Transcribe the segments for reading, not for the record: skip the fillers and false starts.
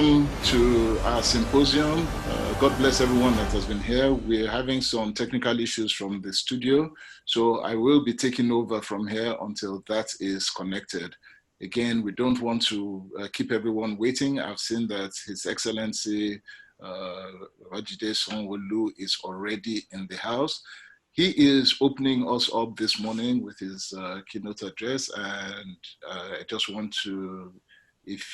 welcome to our symposium. God bless everyone that has been here. We're having some technical issues from the studio, so I will be taking over from here until that is connected. Again, we don't want to keep everyone waiting. I've seen that His Excellency Babajide Sanwolu is already in the house. He is opening us up this morning with his keynote address, and I just want to, if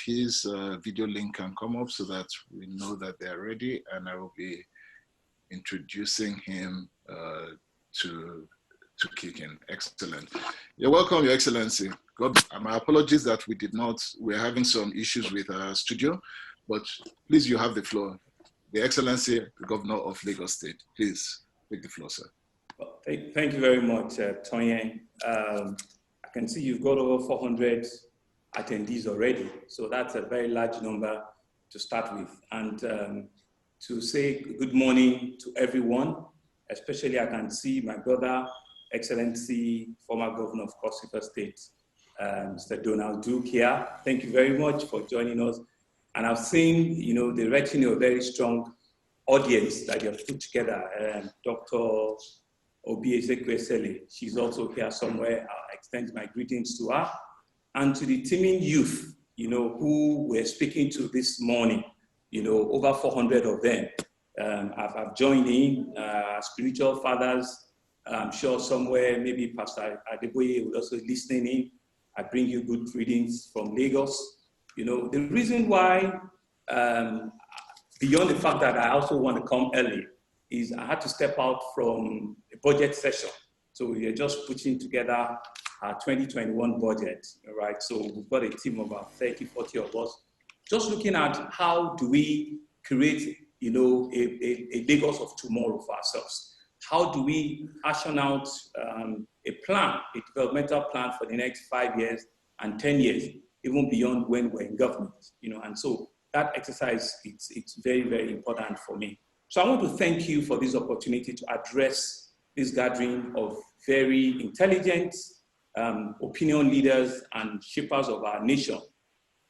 his video link can come up so that we know that they're ready, and I will be introducing him to kick in. Excellent. You're welcome, Your Excellency. My apologies that we're having some issues with our studio, but please, you have the floor. The Excellency, the Governor of Lagos State, please take the floor, sir. Well, thank you very much, Tonye. I can see you've got over 400 attendees already, so that's a very large number to start with. And to say good morning to everyone, especially I can see my brother, Excellency, former Governor of Cross River State, Mr. Donald Duke here. Thank you very much for joining us. And I've seen, the retinue of a very strong audience that you have put together. Dr. Obi-Ezekwesili, she's also here somewhere. I'll extend my greetings to her. And to the teeming youth, who we're speaking to this morning, over 400 of them. I've joined in, spiritual fathers. I'm sure somewhere, maybe Pastor Adeboye will also listening in. I bring you good greetings from Lagos. The reason why, beyond the fact that I also want to come early, is I had to step out from a budget session. So we are just putting together our 2021 budget, right? So we've got a team of about 30, 40 of us, just looking at how do we create, a Lagos of tomorrow for ourselves. How do we fashion out a plan, a developmental plan for the next 5 years and 10 years, even beyond when we're in government, and so that exercise, it's very, very important for me. So I want to thank you for this opportunity to address this gathering of very intelligent opinion leaders and shapers of our nation.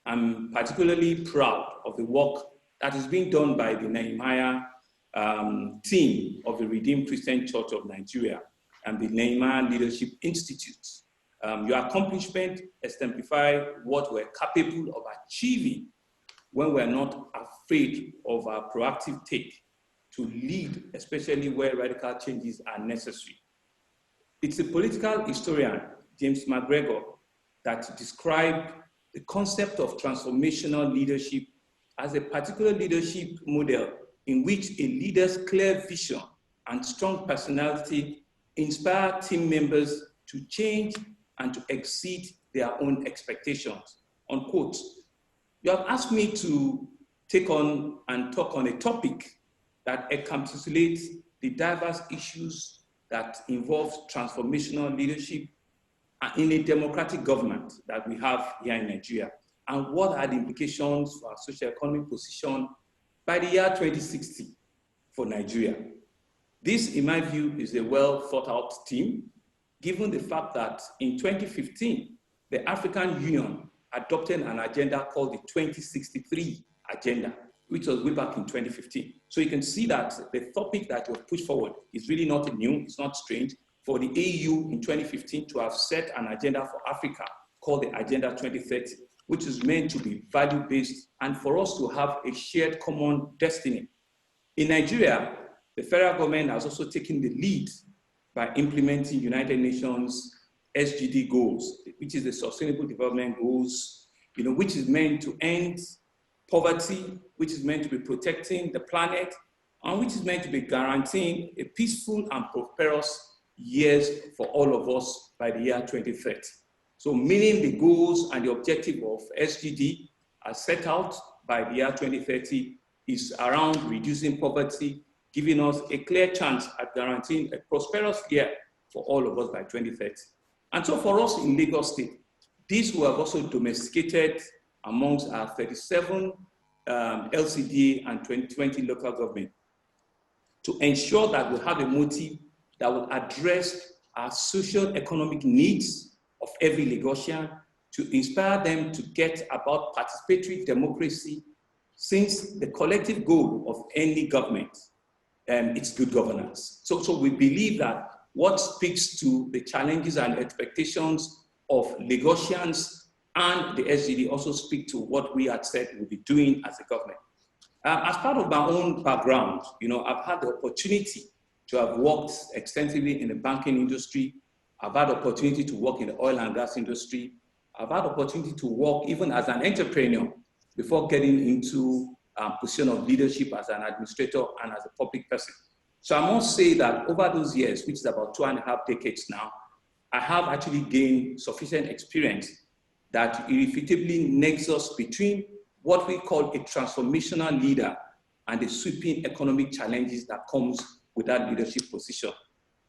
I'm particularly proud of the work that is being done by the Nehemiah team of the Redeemed Christian Church of Nigeria and the Nehemiah Leadership Institute. Your accomplishment exemplify what we're capable of achieving when we're not afraid of our proactive take to lead, especially where radical changes are necessary. It's a political historian, James McGregor, that described the concept of transformational leadership as a particular leadership model in which a leader's clear vision and strong personality inspire team members to change and to exceed their own expectations, unquote. You have asked me to take on and talk on a topic that encapsulates the diverse issues that involve transformational leadership in a democratic government that we have here in Nigeria, and what are the implications for our socio-economic position by the year 2060 for Nigeria. This, in my view, is a well thought out team, given the fact that in 2015, the African Union adopted an agenda called the 2063 Agenda, which was way back in 2015. So you can see that the topic that was pushed forward is really not new, it's not strange for the AU in 2015 to have set an agenda for Africa called the Agenda 2030, which is meant to be value-based and for us to have a shared common destiny. In Nigeria, the federal government has also taken the lead by implementing United Nations SDG goals, which is the Sustainable Development Goals, which is meant to end poverty, which is meant to be protecting the planet, and which is meant to be guaranteeing a peaceful and prosperous years for all of us by the year 2030. So meaning the goals and the objective of SDG as set out by the year 2030 is around reducing poverty, giving us a clear chance at guaranteeing a prosperous year for all of us by 2030. And so for us in Lagos State, this we have also domesticated amongst our 37 LCD and 2020 local government to ensure that we have a motive that will address our social economic needs of every Lagosian to inspire them to get about participatory democracy, since the collective goal of any government, it's good governance. So we believe that what speaks to the challenges and expectations of Lagosians and the SGD also speak to what we had said we'll be doing as a government. As part of my own background, I've had the opportunity to have worked extensively in the banking industry. I've had the opportunity to work in the oil and gas industry. I've had the opportunity to work even as an entrepreneur before getting into a position of leadership as an administrator and as a public person. So I must say that over those years, which is about 2.5 decades now, I have actually gained sufficient experience that irrefutably nexus between what we call a transformational leader and the sweeping economic challenges that comes with that leadership position.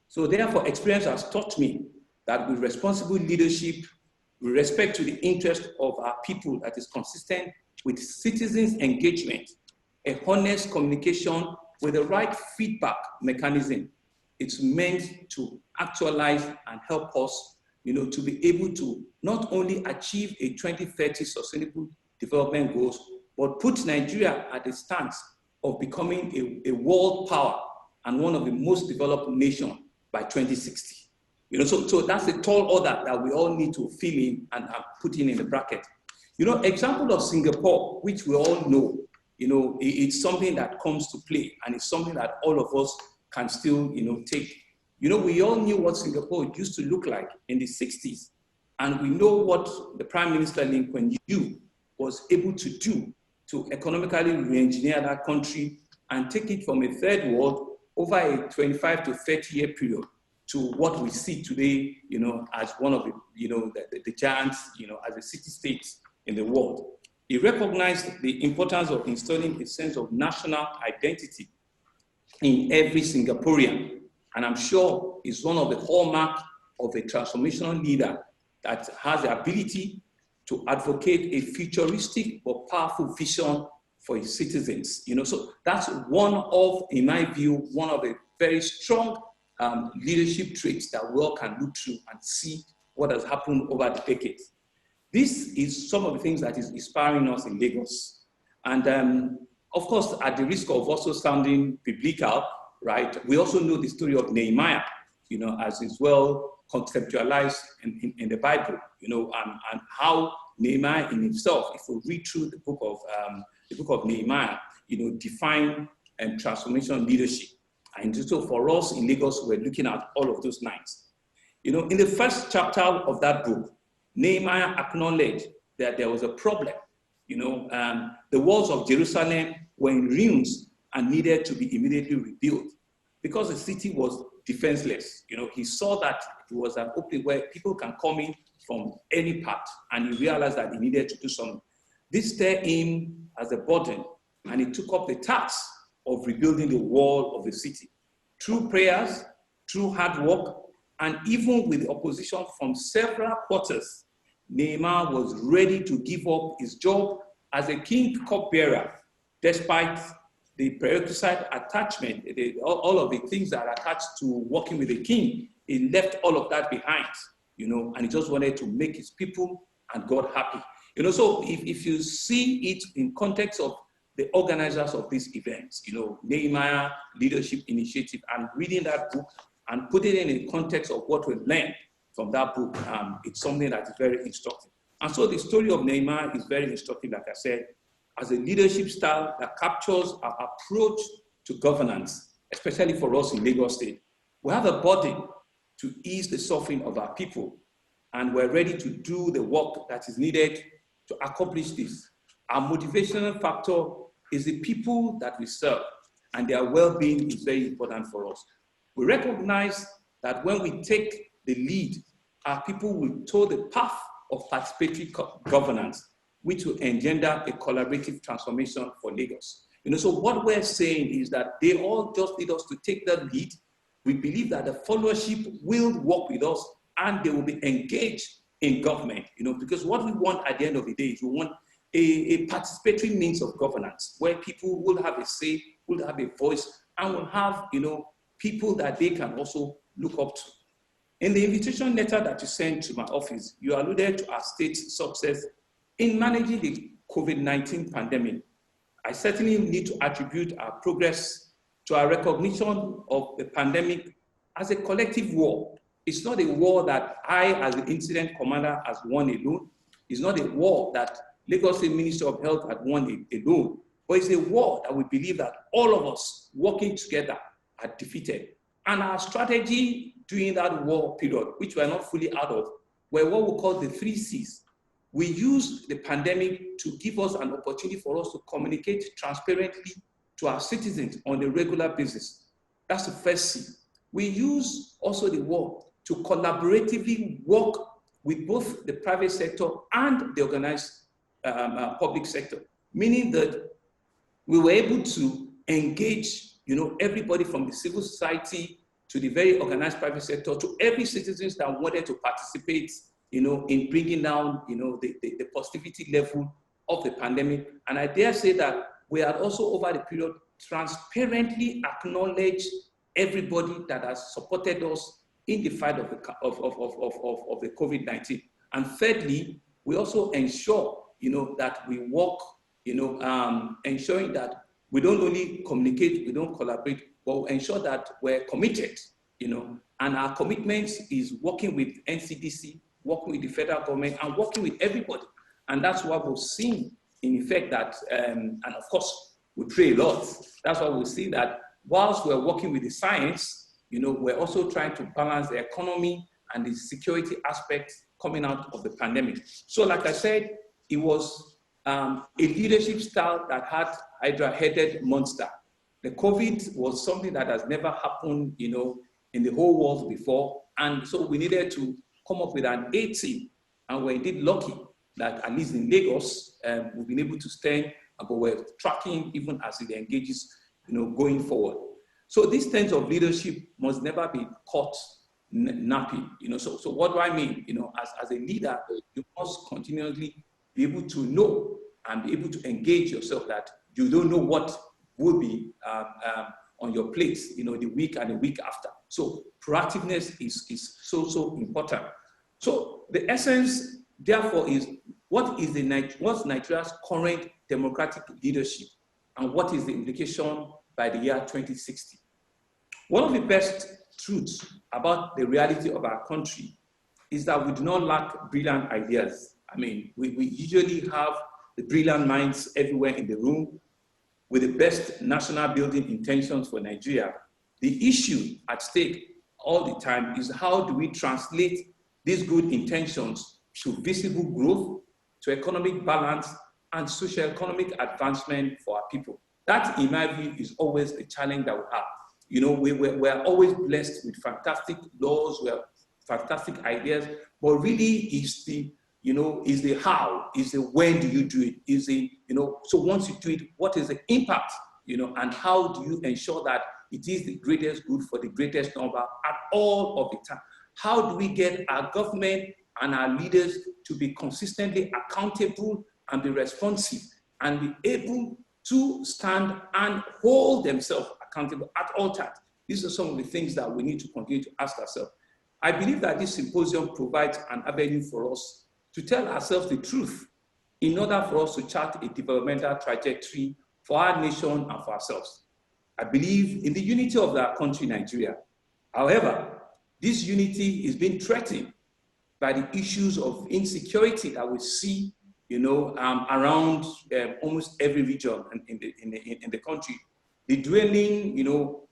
So therefore, experience has taught me that with responsible leadership, with respect to the interest of our people that is consistent with citizens' engagement, a honest communication with the right feedback mechanism, it's meant to actualize and help us, to be able to not only achieve a 2030 sustainable development goals, but put Nigeria at the stance of becoming a world power and one of the most developed nations by 2060. So that's a tall order that we all need to fill in and put in the bracket. Example of Singapore, which we all know, it's something that comes to play, and it's something that all of us can still, take. We all knew what Singapore used to look like in the 60s, and we know what the Prime Minister Lee Kuan Yew was able to do to economically re-engineer that country and take it from a third world over a 25 to 30-year period to what we see today, as one of the giants, as a city-states in the world. He recognized the importance of instilling a sense of national identity in every Singaporean. And I'm sure it's one of the hallmarks of a transformational leader that has the ability to advocate a futuristic but powerful vision for his citizens. So that's one of, in my view, one of the very strong leadership traits that we all can look through and see what has happened over the decades. This is some of the things that is inspiring us in Lagos. And of course, at the risk of also sounding biblical, right, we also know the story of Nehemiah, as is well conceptualized in the Bible, and how Nehemiah in himself, if we read through the book of Nehemiah, define transformation leadership. And so for us in Lagos, we're looking at all of those lines. In the first chapter of that book, Nehemiah acknowledged that there was a problem. The walls of Jerusalem were in ruins and needed to be immediately rebuilt because the city was defenseless. He saw that it was an opening where people can come in from any part, and he realized that he needed to do something. This stirred him as a burden, and he took up the task of rebuilding the wall of the city. Through prayers, through hard work, and even with the opposition from several quarters, Nehemiah was ready to give up his job as a king cupbearer, despite the prerequisite attachment, all of the things that are attached to working with the king. He left all of that behind, and he just wanted to make his people and God happy. So if you see it in context of the organizers of these events, Nehemiah Leadership Initiative, and reading that book and putting it in the context of what we learned from that book, it's something that is very instructive. And so the story of Nehemiah is very instructive, like I said, as a leadership style that captures our approach to governance, especially for us in Lagos State. We have a burden to ease the suffering of our people, and we're ready to do the work that is needed to accomplish this. Our motivational factor is the people that we serve, and their well-being is very important for us. We recognize that when we take the lead, our people will toe the path of participatory governance, which will engender a collaborative transformation for Lagos. So what we're saying is that they all just need us to take that lead. We believe that the followership will work with us and they will be engaged in government, because what we want at the end of the day is we want a participatory means of governance where people will have a say, will have a voice, and will have, people that they can also look up to. In the invitation letter that you sent to my office, you alluded to our state's success in managing the COVID-19 pandemic. I certainly need to attribute our progress to our recognition of the pandemic as a collective war. It's not a war that I, as the incident commander, has won alone. It's not a war that Lagos State Ministry of Health had won alone, but it's a war that we believe that all of us working together are defeated. And our strategy during that war period, which we are not fully out of, were what we call the 3 Cs. We used the pandemic to give us an opportunity for us to communicate transparently to our citizens on a regular basis. That's the first C. We use also the war to collaboratively work with both the private sector and the organized public sector, meaning that we were able to engage, everybody from the civil society to the very organized private sector to every citizen that wanted to participate, in bringing down, the positivity level of the pandemic. And I dare say that we had also over the period transparently acknowledged everybody that has supported us in the fight of the COVID-19. And thirdly, we also ensure, that we work, ensuring that we don't only communicate, we don't collaborate, but we ensure that we're committed, and our commitment is working with NCDC, working with the federal government, and working with everybody. And that's what we've seen in effect that, and of course, we pray a lot. That's why we see that whilst we're working with the science, we're also trying to balance the economy and the security aspects coming out of the pandemic. So like I said, it was a leadership style that had Hydra-headed monster. The COVID was something that has never happened, in the whole world before. And so we needed to come up with an A team. And we're indeed lucky that at least in Lagos, we've been able to stand, but we're tracking even as it engages, going forward. So these terms of leadership must never be caught napping. So what do I mean? As a leader, you must continually be able to know and be able to engage yourself that you don't know what will be on your plate, the week and the week after. So proactiveness is so important. So the essence, therefore, is what's Nigeria's current democratic leadership and what is the implication by the year 2060? One of the best truths about the reality of our country is that we do not lack brilliant ideas. I mean, we usually have the brilliant minds everywhere in the room with the best national building intentions for Nigeria. The issue at stake all the time is how do we translate these good intentions to visible growth, to economic balance, and socio-economic advancement for our people. That, in my view, is always the challenge that we have. We're always blessed with fantastic laws, we have fantastic ideas, but really is the how, is the when do you do it, is the, so once you do it, what is the impact, and how do you ensure that it is the greatest good for the greatest number at all of the time? How do we get our government and our leaders to be consistently accountable and be responsive and be able to stand and hold themselves accountable at all times? These are some of the things that we need to continue to ask ourselves. I believe that this symposium provides an avenue for us to tell ourselves the truth in order for us to chart a developmental trajectory for our nation and for ourselves. I believe in the unity of our country, Nigeria. However, this unity is being threatened by the issues of insecurity that we see, around almost every region in the country. The dwindling,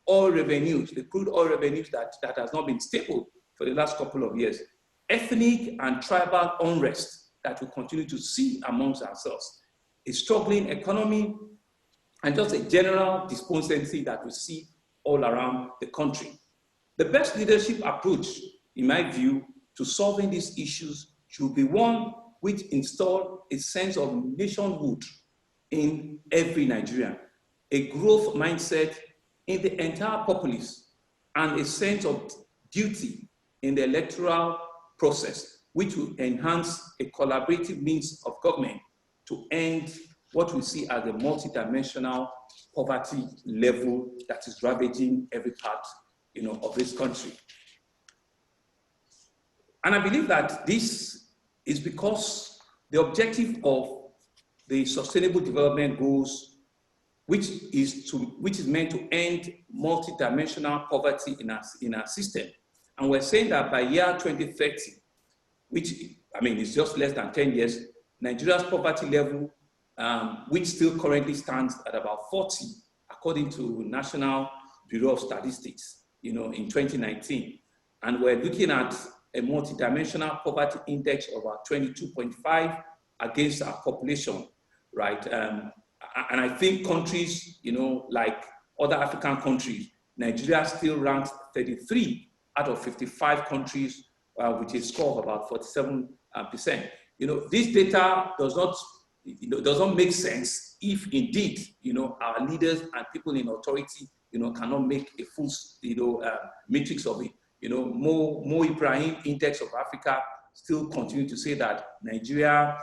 oil revenues, the crude oil revenues that has not been stable for the last couple of years. Ethnic and tribal unrest that we continue to see amongst ourselves. A struggling economy and just a general despondency that we see all around the country. The best leadership approach, in my view, to solving these issues should be one which installs a sense of nationhood in every Nigerian, a growth mindset in the entire populace, and a sense of duty in the electoral process, which will enhance a collaborative means of government to end what we see as a multidimensional poverty level that is ravaging every part, of this country. And I believe that this is because the objective of the Sustainable Development Goals, which is meant to end multidimensional poverty in our system. And we're saying that by year 2030, which, I mean, is just less than 10 years, Nigeria's poverty level, which still currently stands at about 40, according to National Bureau of Statistics, in 2019. And we're looking at a multidimensional poverty index of about 22.5 against our population, right? And I think countries, like other African countries, Nigeria still ranks 33 out of 55 countries with a score of about 47%. This data does not make sense if indeed, our leaders and people in authority, cannot make a full, matrix of it. Mo Ibrahim Index of Africa still continue to say that Nigeria,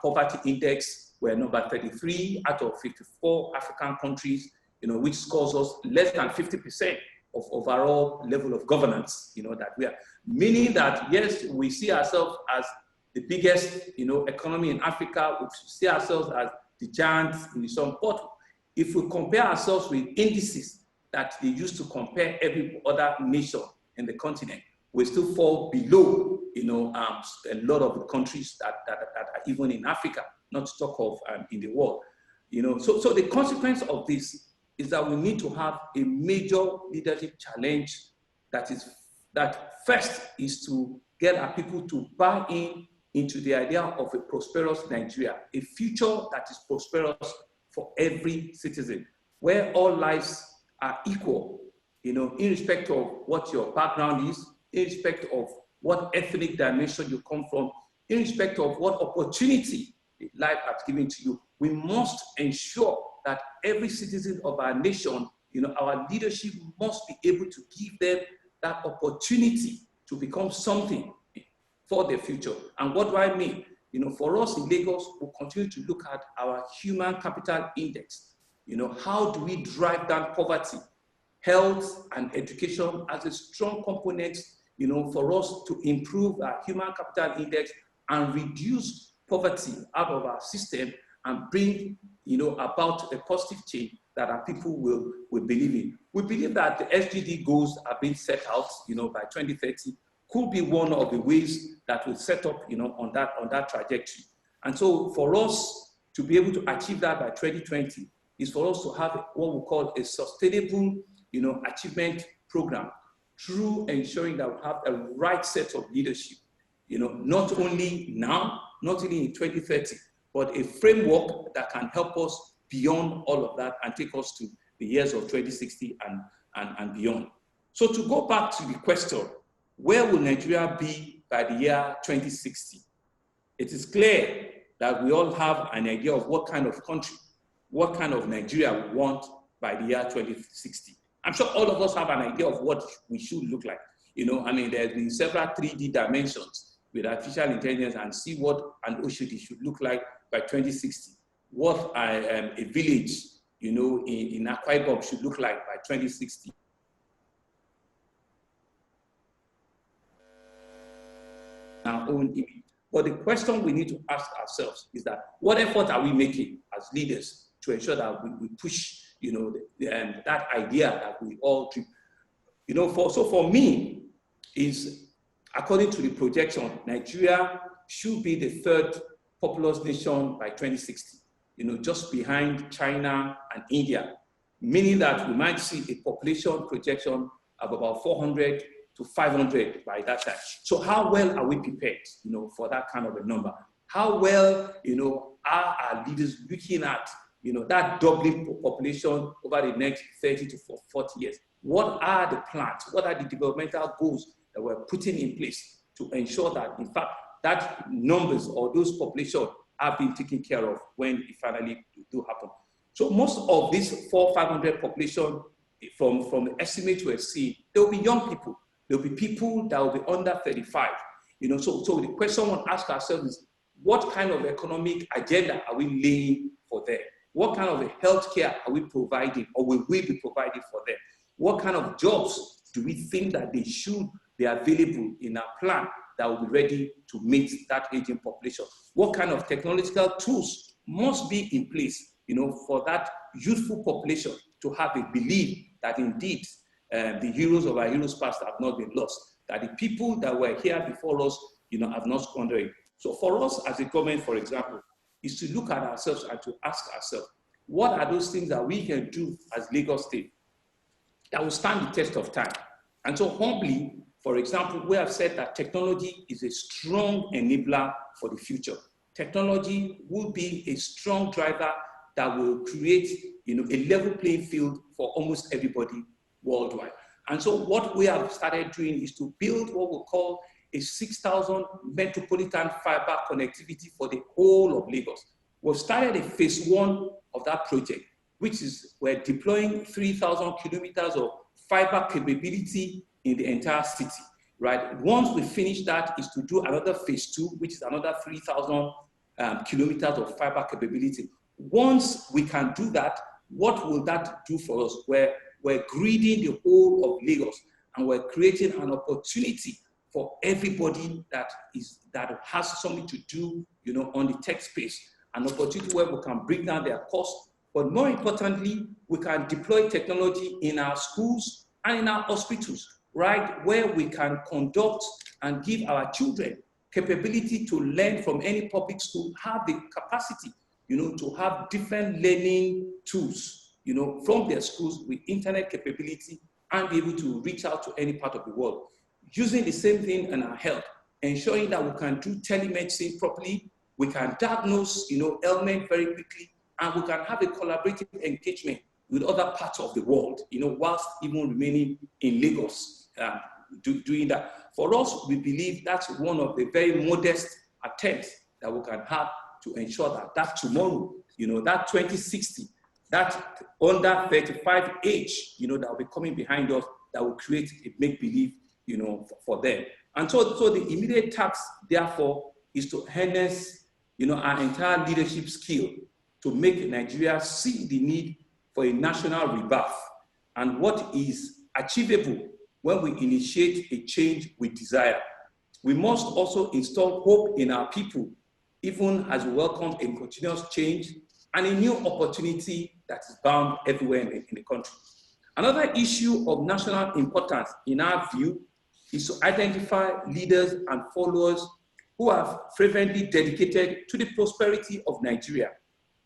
poverty index, we're number 33 out of 54 African countries, which scores us less than 50% of overall level of governance, that we are. Meaning that, yes, we see ourselves as the biggest, economy in Africa. We see ourselves as the giants in some part. If we compare ourselves with indices that they used to compare every other nation in the continent, we still fall below, a lot of the countries that are even in Africa, not to talk of in the world. So the consequence of this is that we need to have a major leadership challenge that first is to get our people to buy into the idea of a prosperous Nigeria, a future that is prosperous for every citizen, where all lives are equal, irrespective of what your background is, irrespective of what ethnic dimension you come from, irrespective of what opportunity life has given to you. We must ensure that every citizen of our nation, our leadership must be able to give them that opportunity to become something for their future. And what do I mean? For us in Lagos, we'll continue to look at our human capital index. How do we drive down poverty? Health and education as a strong component, for us to improve our human capital index and reduce poverty out of our system and bring, about a positive change that our people will believe in. We believe that the SDG goals are being set out, by 2030, could be one of the ways that will set up, on that trajectory. And so for us to be able to achieve that by 2020 is for us to have what we call a sustainable, achievement program through ensuring that we have the right set of leadership, not only now, not only in 2030, but a framework that can help us beyond all of that and take us to the years of 2060 and beyond. So to go back to the question, where will Nigeria be by the year 2060? It is clear that we all have an idea of what kind of country, what kind of Nigeria we want by the year 2060. I'm sure all of us have an idea of what we should look like. There's been several 3D dimensions with artificial intelligence and see what an Oshodi should look like by 2060. What a village, in Akwa Ibom should look like by 2060. Our own image. But the question we need to ask ourselves is that what effort are we making as leaders to ensure that we push, that idea that we all dream. For me, is according to the projection, Nigeria should be the third populous nation by 2060. Just behind China and India, meaning that we might see a population projection of about 400 to 500 by that time. So how well are we prepared, for that kind of a number? How well, are our leaders looking at, that doubling population over the next 30 to 40 years? What are the plans? What are the developmental goals that we're putting in place to ensure that, in fact, that numbers or those populations are being taken care of when it finally do happen? So most of this 400-500 population, from the estimates we're seeing, there will be young people. There will be people that will be under 35. So the question we want to ask ourselves is, what kind of economic agenda are we laying for them? What kind of healthcare are we providing, or will we be providing for them? What kind of jobs do we think that they should be available in our plan that will be ready to meet that aging population? What kind of technological tools must be in place, for that youthful population to have a belief that indeed the heroes of our heroes past have not been lost, that the people that were here before us, have not squandered it. So for us as a government, for example, is to look at ourselves and to ask ourselves, what are those things that we can do as Lagos State that will stand the test of time? And so humbly, for example, we have said that technology is a strong enabler for the future. Technology will be a strong driver that will create, a level playing field for almost everybody worldwide. And so what we have started doing is to build what we call a 6,000 metropolitan fiber connectivity for the whole of Lagos. We've started a phase 1 of that project, which is we're deploying 3,000 kilometers of fiber capability in the entire city, right? Once we finish that, is to do another phase 2, which is another 3,000 kilometers of fiber capability. Once we can do that, what will that do for us? We're gridding the whole of Lagos, and we're creating an opportunity for everybody that has something to do, on the tech space, an opportunity where we can bring down their costs. But more importantly, we can deploy technology in our schools and in our hospitals, right? Where we can conduct and give our children capability to learn from any public school, have the capacity, to have different learning tools, from their schools with internet capability and be able to reach out to any part of the world. Using the same thing in our health, ensuring that we can do telemedicine properly, we can diagnose, ailment very quickly, and we can have a collaborative engagement with other parts of the world, whilst even remaining in Lagos, doing that. For us, we believe that's one of the very modest attempts that we can have to ensure that tomorrow, that 2060, that under 35 age, that will be coming behind us, that will create a make-believe, for them. And so the immediate task, therefore, is to harness, our entire leadership skill to make Nigeria see the need for a national rebirth and what is achievable when we initiate a change with desire. We must also install hope in our people, even as we welcome a continuous change and a new opportunity that is bound everywhere in the country. Another issue of national importance, in our view, is to identify leaders and followers who are fervently dedicated to the prosperity of Nigeria.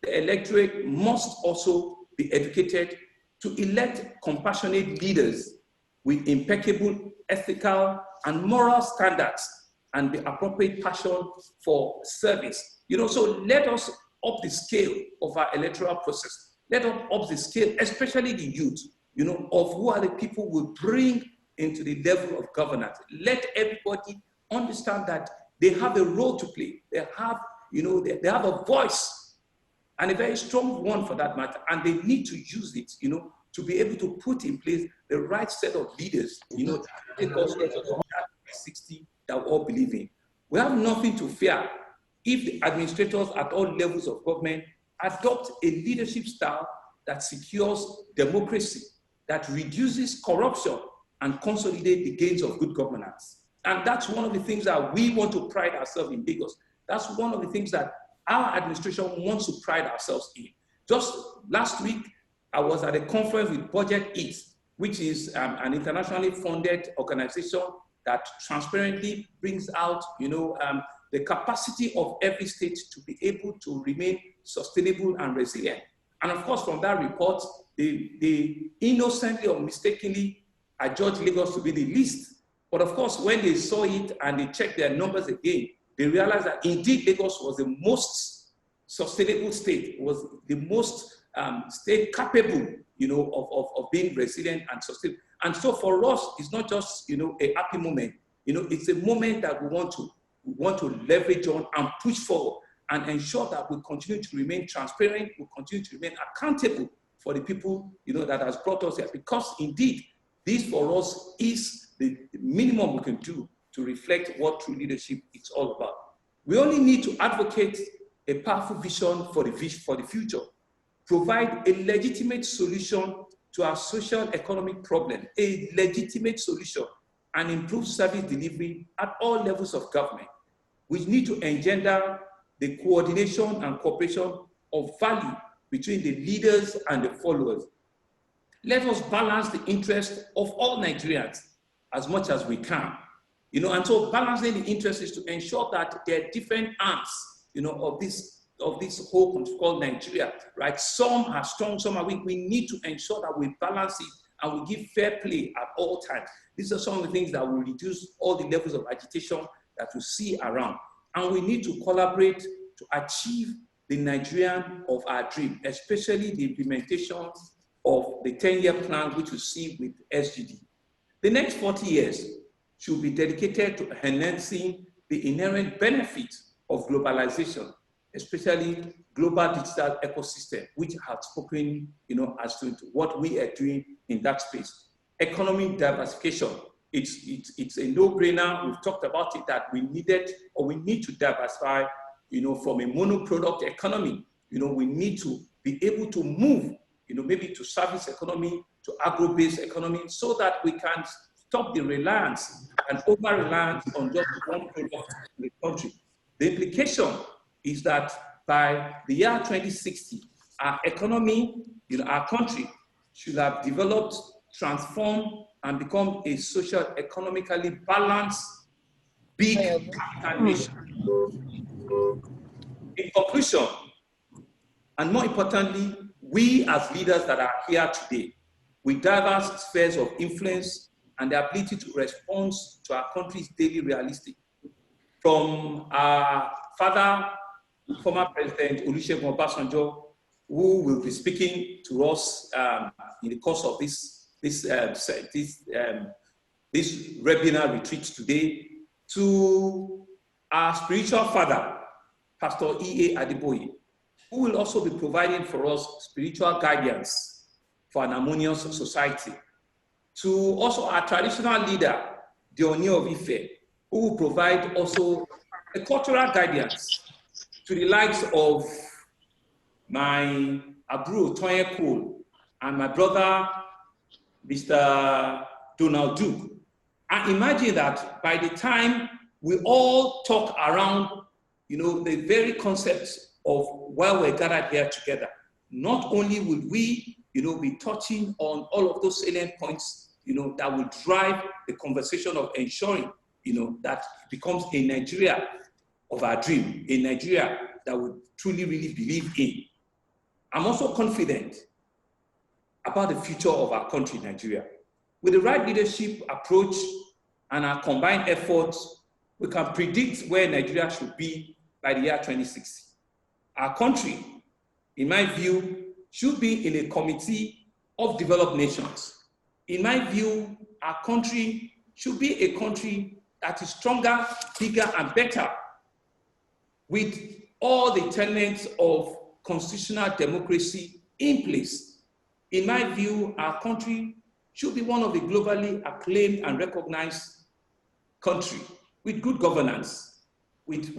The electorate must also be educated to elect compassionate leaders with impeccable ethical and moral standards and the appropriate passion for service. So let us up the scale of our electoral process. Let us up the scale, especially the youth, of who are the people we bring into the level of governance. Let everybody understand that they have a role to play. They have, they have a voice, and a very strong one for that matter, and they need to use it, to be able to put in place the right set of leaders, to take us to that 60 that we all believe in. We have nothing to fear if the administrators at all levels of government adopt a leadership style that secures democracy, that reduces corruption, and consolidate the gains of good governance. And that's one of the things that we want to pride ourselves in Lagos. That's one of the things that our administration wants to pride ourselves in. Just last week, I was at a conference with Budget Eats, which is an internationally funded organization that transparently brings out, the capacity of every state to be able to remain sustainable and resilient. And of course, from that report, they innocently or mistakenly adjudged Lagos to be the least. But of course, when they saw it and they checked their numbers again, they realized that indeed Lagos was the most sustainable state, was the most state capable, of being resilient and sustainable. And so for us, it's not just, a happy moment. It's a moment that we want to leverage on and push forward and ensure that we continue to remain transparent, we continue to remain accountable for the people, that has brought us here. Because indeed, this for us is the minimum we can do to reflect what true leadership is all about. We only need to advocate a powerful vision for the future, provide a legitimate solution to our social economic problem, a legitimate solution, and improve service delivery at all levels of government. We need to engender the coordination and cooperation of value between the leaders and the followers. Let us balance the interests of all Nigerians as much as we can. And so balancing the interests is to ensure that there are different arms, of this whole country called Nigeria, right? Some are strong, some are weak. We need to ensure that we balance it and we give fair play at all times. These are some of the things that will reduce all the levels of agitation that we see around. And we need to collaborate to achieve the Nigerian of our dream, especially the implementation of the 10-year plan, which we see with SGD. The next 40 years should be dedicated to enhancing the inherent benefits of globalization, especially global digital ecosystem, which I have spoken, as to what we are doing in that space. Economic diversification, it's a no-brainer. We've talked about it that we needed, or we need to diversify, from a monoproduct economy. We need to be able to move, maybe to service economy, to agro-based economy, so that we can stop the reliance and over-reliance on just one product in the country. The implication is that by the year 2060, our economy, our country should have developed, transformed, and become a social, economically balanced, big capital nation. In conclusion, and more importantly, we as leaders that are here today, with diverse spheres of influence and the ability to respond to our country's daily realistic, from our father, former President Olusegun Obasanjo, who will be speaking to us in the course of this webinar retreat today, to our spiritual father, Pastor E.A. Adeboye, who will also be providing for us spiritual guidance for an harmonious society, to also our traditional leader, the Oni of Ife, who will provide also a cultural guidance to the likes of my Abru Toye Cole and my brother, Mr. Donald Duke. I imagine that by the time we all talk around, the very concepts of why we're gathered here together, not only will we, be touching on all of those salient points, that will drive the conversation of ensuring, that it becomes a Nigeria of our dream, a Nigeria that we truly, really believe in. I'm also confident about the future of our country, Nigeria. With the right leadership approach and our combined efforts, we can predict where Nigeria should be by the year 2060. Our country, in my view, should be in a committee of developed nations. In my view, our country should be a country that is stronger, bigger, and better, with all the tenets of constitutional democracy in place. In my view, our country should be one of the globally acclaimed and recognized countries with good governance, with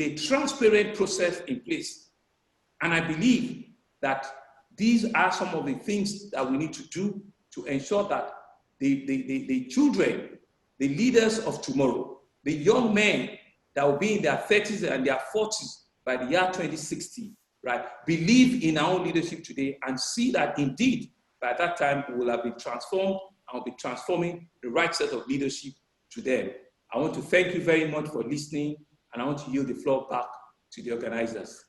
a transparent process in place. And I believe that these are some of the things that we need to do to ensure that the children, the leaders of tomorrow, the young men that will be in their 30s and their 40s by the year 2060, right, believe in our own leadership today and see that indeed, by that time, we will have been transformed and will be transforming the right set of leadership to them. I want to thank you very much for listening, and I want to yield the floor back to the organizers.